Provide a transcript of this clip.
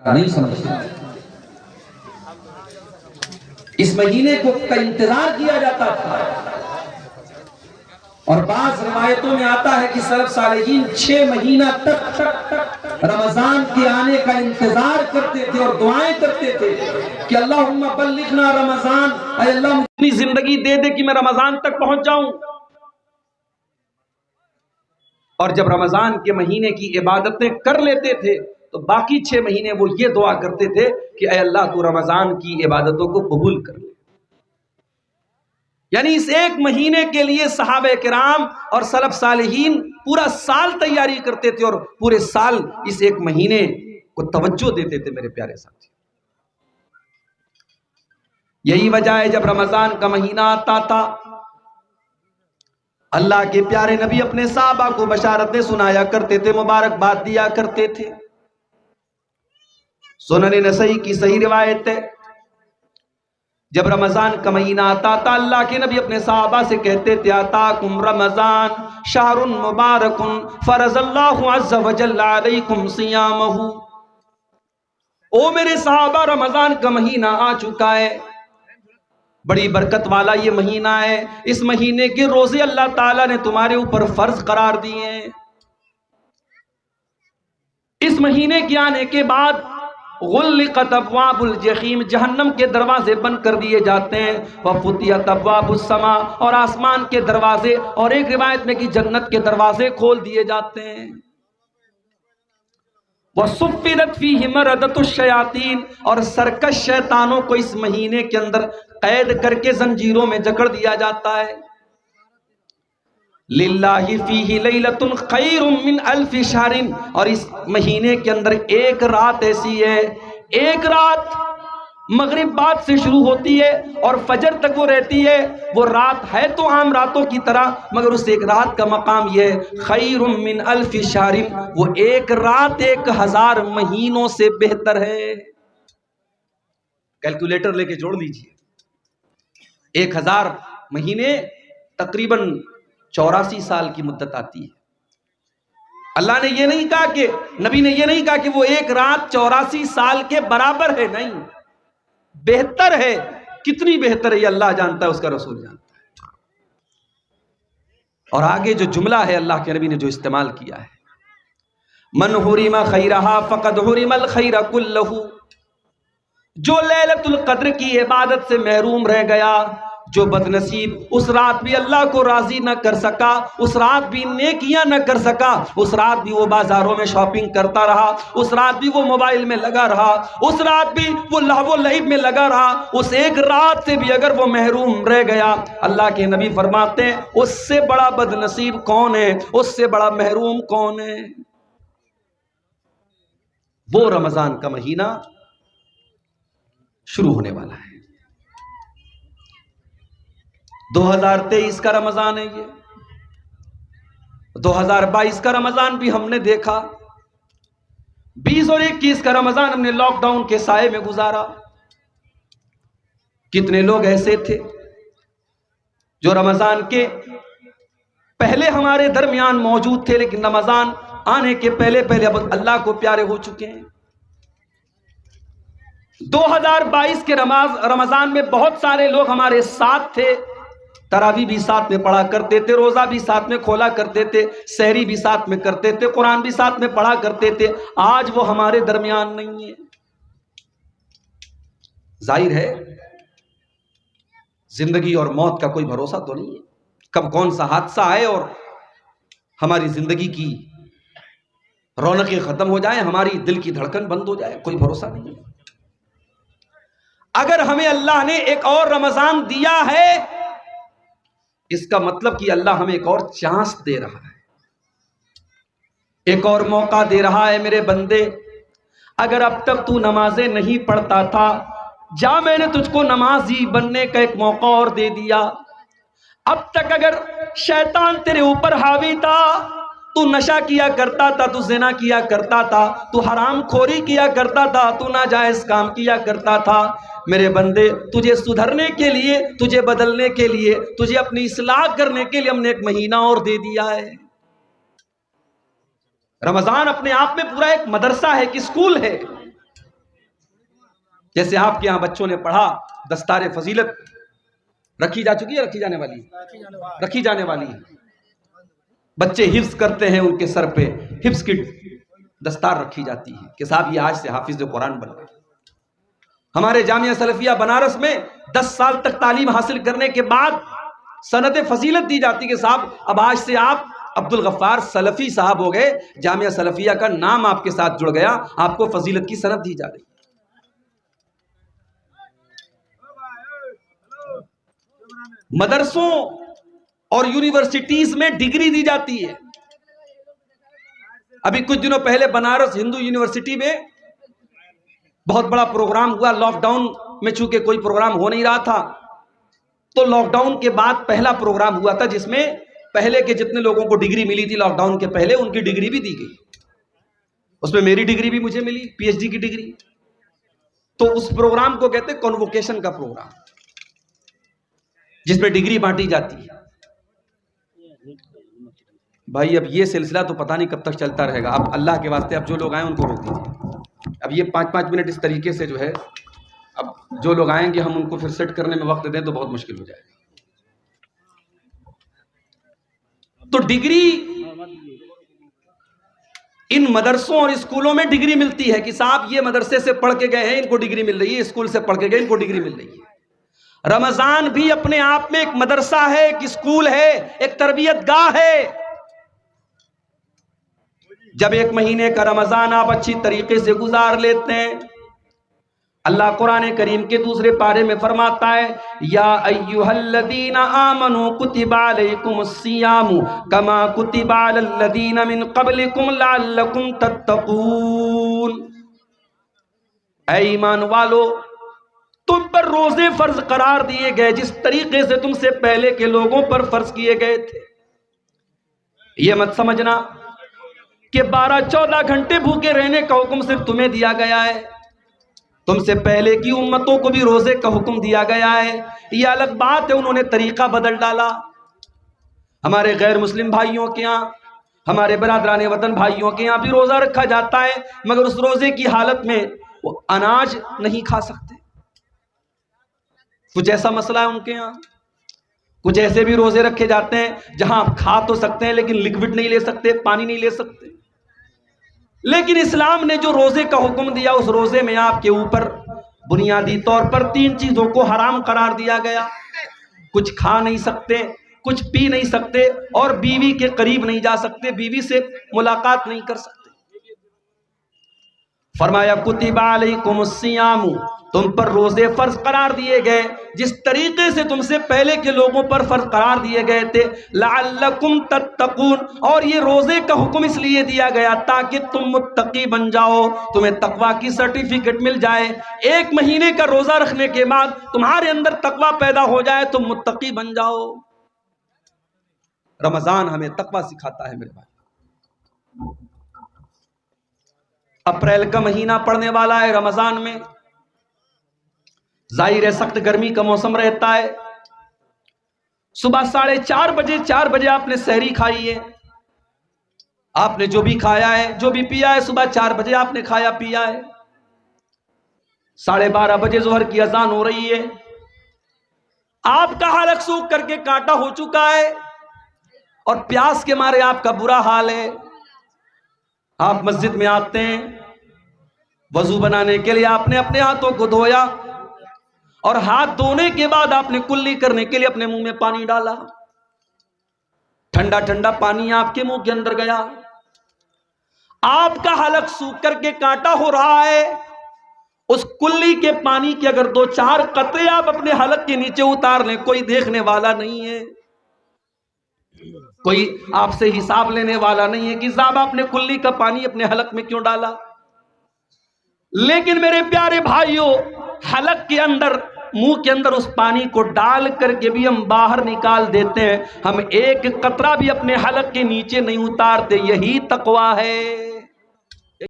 नहीं समझते। इस महीने को का इंतजार किया जाता था और बाज़ रिवायतों में आता है कि सलफ सालेहीन 6 महीना तक रमजान के आने का इंतजार करते थे और दुआएं करते थे कि अल्लाहुम्मा बल्लिगना रमजान, ऐ अल्लाह मुझे जिंदगी दे दे कि मैं रमजान तक पहुंच जाऊं। और जब रमजान के महीने की इबादतें कर लेते थे तो बाकी 6 महीने वो ये दुआ करते थे कि ऐ अल्लाह तू रमजान की इबादतों को कबूल कर ले। यानी इस एक महीने के लिए सहाबे किराम और सलफ सालेहीन पूरा साल तैयारी करते थे और पूरे साल इस एक महीने को तवज्जो देते थे। मेरे प्यारे साथी, यही वजह है जब रमजान का महीना आता था अल्लाह के प्यारे नबी अपने साहबा को बशारतें सुनाया करते थे, मुबारकबाद दिया करते थे। सुनन नसई की सही रिवायत है, जब रमजान का महीना आता था अल्लाह के नबी अपने साहबा से कहते थे आताकुम रमजान शहरुन मुबारकुन फरज़ल्लाहु अज़्ज़ा व जल्ला अलैकुम सियामहु। ओ मेरे साहबा, रमजान का महीना आ चुका है, बड़ी बरकत वाला ये महीना है। इस महीने के रोजे अल्लाह ताला ने तुम्हारे ऊपर फर्ज करार दिए हैं। इस महीने के आने के बाद गुल्लिक़त अब्वाबुल जहीम, जहन्नम के दरवाजे बंद कर दिए जाते हैं। व फुतियत अब्वाबुस समा, और आसमान के दरवाजे, और एक रिवायत में कि जन्नत के दरवाजे खोल दिए जाते हैं। व सुफ़्फ़िरत फ़ीहि मरदतुश शयातीन, और सरकश शैतानों को इस महीने के अंदर कैद करके जंजीरों में जकड़ दिया जाता है। लिल्लाहि फ़ीहि लैलतुन खैरुम मिन अल्फ़ि शहरिन, और इस महीने के अंदर एक रात ऐसी है, एक रात मगरिब बाद से शुरू होती है और फजर तक वो रहती है। वो रात है तो आम रातों की तरह, मगर उस एक रात का मकाम यह है खैरुम मिन अल्फ़ि शहरिन, वो एक रात 1000 महीनों से बेहतर है। कैलकुलेटर लेके जोड़ लीजिए, 1000 महीने तकरीबन 84 साल की मुद्दत आती है। अल्लाह ने यह नहीं कहा कि, नबी ने यह नहीं कहा कि वो एक रात 84 साल के बराबर है, नहीं, बेहतर है। कितनी बेहतर है ये अल्लाह जानता है, उसका रसूल जानता है। और आगे जो जुमला है अल्लाह के नबी ने जो इस्तेमाल किया है, मन हुरिमा खैरहा फकद हुरिमल खैर कुल्लहु, जो लैलतुल कद्र की इबादत से महरूम रह गया, जो बदनसीब उस रात भी अल्लाह को राजी न कर सका, उस रात भी नेकियां न कर सका, उस रात भी वो बाजारों में शॉपिंग करता रहा, उस रात भी वो मोबाइल में लगा रहा, उस रात भी वो लहवो लईब में लगा रहा, उस एक रात से भी अगर वो महरूम रह गया, अल्लाह के नबी फरमाते हैं उससे बड़ा बदनसीब कौन है, उससे बड़ा महरूम कौन है। वो रमजान का महीना शुरू होने वाला है। 2023 का रमजान है ये, 2022 का रमजान भी हमने देखा, 20 और 21 का रमजान हमने लॉकडाउन के साए में गुजारा। कितने लोग ऐसे थे जो रमजान के पहले हमारे दरमियान मौजूद थे, लेकिन रमजान आने के पहले पहले अब अल्लाह को प्यारे हो चुके हैं। 2022 के रमजान में बहुत सारे लोग हमारे साथ थे, तरावी भी साथ में पढ़ा करते थे, रोजा भी साथ में खोला करते थे, सहरी भी साथ में करते थे, कुरान भी साथ में पढ़ा करते थे। आज वो हमारे दरमियान नहीं है। जाहिर है जिंदगी और मौत का कोई भरोसा तो नहीं है, कब कौन सा हादसा आए और हमारी जिंदगी की रौनकें खत्म हो जाए, हमारी दिल की धड़कन बंद हो जाए, कोई भरोसा नहीं है। अगर हमें अल्लाह ने एक और रमजान दिया है, इसका मतलब कि अल्लाह हमें एक और चांस दे रहा है, एक और मौका दे रहा है। मेरे बंदे, अगर अब तक तू नमाजें नहीं पढ़ता था, जा, मैंने तुझको नमाजी बनने का एक मौका और दे दिया। अब तक अगर शैतान तेरे ऊपर हावी था, तू नशा किया करता था, तू ज़िना किया करता था, तू हराम खोरी किया करता था, तू नाजायज काम किया करता था, मेरे बंदे, तुझे सुधरने के लिए, तुझे बदलने के लिए, तुझे अपनी इस्लाह करने के लिए हमने एक महीना और दे दिया है। रमजान अपने आप में पूरा एक मदरसा है कि स्कूल है। जैसे आपके यहाँ बच्चों ने पढ़ा, दस्तार फजीलत रखी जा चुकी है, रखी जाने वाली है। बच्चे हिफ्ज करते हैं, उनके सर पे हिफ्ज की दस्तार रखी जाती है कि साहब ये आज से हाफिज कुरान बन गए। हमारे जामिया सलफिया बनारस में 10 साल तक तालीम हासिल करने के बाद सनद फजीलत दी जाती कि साहब अब आज से आप अब्दुल गफ्फार सलफी साहब हो गए, जामिया सलफिया का नाम आपके साथ जुड़ गया, आपको फजीलत की सनद दी जा रही। मदरसों और यूनिवर्सिटीज में डिग्री दी जाती है। अभी कुछ दिनों पहले बनारस हिंदू यूनिवर्सिटी में बहुत बड़ा प्रोग्राम हुआ। लॉकडाउन में चूंकि कोई प्रोग्राम हो नहीं रहा था, तो लॉकडाउन के बाद पहला प्रोग्राम हुआ था जिसमें पहले के जितने लोगों को डिग्री मिली थी लॉकडाउन के पहले, उनकी डिग्री भी दी गई। उसमें मेरी डिग्री भी मुझे मिली, पीएचडी की डिग्री। तो उस प्रोग्राम को कहते हैं कॉन्वोकेशन का प्रोग्राम, जिसमें डिग्री बांटी जाती है। भाई अब ये सिलसिला तो पता नहीं कब तक चलता रहेगा। अब अल्लाह के वास्ते अब जो लोग आए उनको रोक दीजिए। अब ये 5-5 मिनट इस तरीके से जो है, अब जो लोग आएंगे हम उनको फिर सेट करने में वक्त दें तो बहुत मुश्किल हो जाएगा। तो डिग्री इन मदरसों और स्कूलों में डिग्री मिलती है कि साहब ये मदरसे से पढ़ के गए हैं, इनको डिग्री मिल रही है, स्कूल से पढ़ के गए, इनको डिग्री मिल रही है। रमजान भी अपने आप में एक मदरसा है, एक स्कूल है, एक तरबियत गाह है। जब 1 महीने का रमजान आप अच्छी तरीके से गुजार लेते हैं, अल्लाह कुरान करीम के दूसरे पारे में फरमाता है, या अय्युहल्लदीना आमनू कुतिबा अलैकुमुस्सियामु कमा कुतिबा अलल्लदीना मिन क़ब्लिकुम लअल्लकुम तत्तक़ून। ऐ ईमान वालो, तुम पर रोजे फर्ज करार दिए गए जिस तरीके से तुमसे पहले के लोगों पर फर्ज किए गए थे। यह मत समझना कि 12-14 घंटे भूखे रहने का हुक्म सिर्फ तुम्हें दिया गया है, तुमसे पहले की उम्मतों को भी रोजे का हुक्म दिया गया है। यह अलग बात है उन्होंने तरीका बदल डाला। हमारे गैर मुस्लिम भाइयों के यहाँ, हमारे बरादरान वतन भाइयों के यहाँ भी रोजा रखा जाता है, मगर उस रोजे की हालत में वो अनाज नहीं खा सकते। कुछ ऐसा मसला है उनके यहाँ। कुछ ऐसे भी रोजे रखे जाते हैं जहां आप खा तो सकते हैं लेकिन लिक्विड नहीं ले सकते, पानी नहीं ले सकते। लेकिन इस्लाम ने जो रोजे का हुक्म दिया, उस रोजे में आपके ऊपर बुनियादी तौर पर 3 चीजों को हराम करार दिया गया। कुछ खा नहीं सकते, कुछ पी नहीं सकते, और बीवी के करीब नहीं जा सकते, बीवी से मुलाकात नहीं कर सकते। फरमाया कुतिबा अलैकुमुस्सियामु, तुम पर रोजे फर्ज करार दिए गए जिस तरीके से तुमसे पहले के लोगों पर फर्ज करार दिए गए थे, लअल्लकुम तत्तकून। और ये रोजे का हुक्म इसलिए दिया गया ताकि तुम मुत्तकी बन जाओ, तुम्हें तकवा की सर्टिफिकेट मिल जाए। 1 महीने का रोजा रखने के बाद तुम्हारे अंदर तकवा पैदा हो जाए, तुम मुत्तकी बन जाओ। रमजान हमें तकवा सिखाता है मेरे भाई। अप्रैल का महीना पड़ने वाला है, रमजान में जाहिर है सख्त गर्मी का मौसम रहता है। सुबह 4:30 बजे 4 बजे आपने सहरी खाई है, आपने जो भी खाया है, जो भी पिया है, सुबह 4 बजे आपने खाया पिया है। 12:30 बजे जोहर की अजान हो रही है, आपका हलक सूख करके कांटा हो चुका है और प्यास के मारे आपका बुरा हाल है। आप मस्जिद में आते हैं, वजू बनाने के लिए आपने अपने हाथों को धोया और हाथ धोने के बाद आपने कुल्ली करने के लिए अपने मुंह में पानी डाला। ठंडा ठंडा पानी आपके मुंह के अंदर गया, आपका हलक सूख करके कांटा हो रहा है। उस कुल्ली के पानी के अगर 2-4 कतरे आप अपने हलक के नीचे उतार लें, कोई देखने वाला नहीं है, कोई आपसे हिसाब लेने वाला नहीं है कि साहब आपने कुल्ली का पानी अपने हलक में क्यों डाला। लेकिन मेरे प्यारे भाइयों, हलक के अंदर, मुंह के अंदर उस पानी को डाल करके भी हम बाहर निकाल देते हैं, हम एक कतरा भी अपने हलक के नीचे नहीं उतारते। यही तकवा है।